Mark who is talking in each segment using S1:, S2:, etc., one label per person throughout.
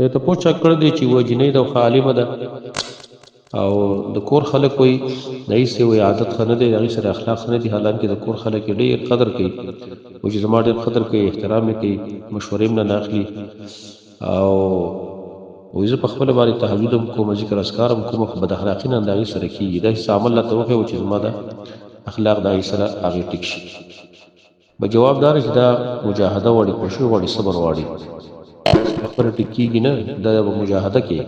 S1: دا ته پوښتنه کړې دی چې وجنې د عالمه ده او د کور خلک وي دای سه وي عادت خنه دی هغه سره اخلاق نه دي حالانکه د کور خلک ډېر قدر کوي او چې زما ډېر قدر کوي احترام یې کوي مشورې نه اخلي او وزه په خپل باندې تهجد کوم ذکر اسکار کوم خو بد اخلاقی نه اندازې سره کیږي دا هیڅ عمل لا توخه او چې زما د اخلاق د سره هغه ټیک شي به جوابدار چې دا مجاهده وړي کوشش وړي صبر وړي خبره ټیکيږي نه دا مجاهده کې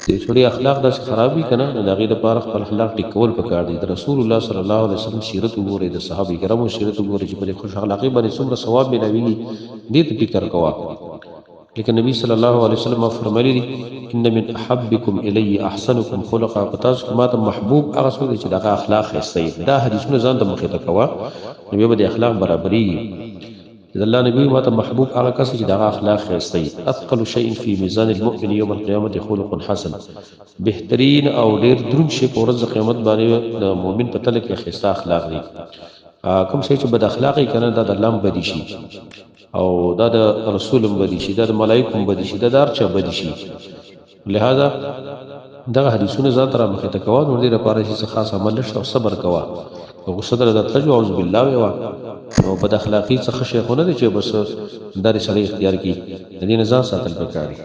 S1: د سړي اخلاق داسې خرابي کنه د هغې دپاره خپل اخلاق ټیکول پکار دي د رسول الله صلی الله علیه وسلم سیرت وګورئ د صحابه کرامو سیرت وګورئ چې په دې خوش اخلاقۍ باندې څومره ثواب ملاویږي دې ته فکر کوه لیکن نبی صلی الله علیه وسلم فرمایلی دي ان من احبکم الی احسنکم خلقا پتاس ماته محبوب هغه څوک چې دغه اخلاق ښایسته دا حدیثونه ځان ته مخې ته کوه نبی به د اخلاق برابري د الله نبی ماته محبوب هغه کس چې دغه اخلاق ښایسته اثقل شیء فی میزان المؤمن یوم القیامت خلق حسن بهترین او ډیر دروند شی په ورځ قیامت باندې د مؤمن په تله کې ښایسته اخلاق دي کوم شی چې بد اخلاقی کنه دا د الله بدی شي او دا د رسول بدی شي دا د ملائکه بدی شي دا دار چا بدی شي لہذا دغه حدیثونه ذات را مخه ته کوه نور دې لپاره چې خاص عمل نشته او صبر کوه او صدر د تجو اعوذ بالله وا او بد اخلاقی څخه شیخونه دي چې بس درې سړی اختیار کی د دې نظام ساتل پکاري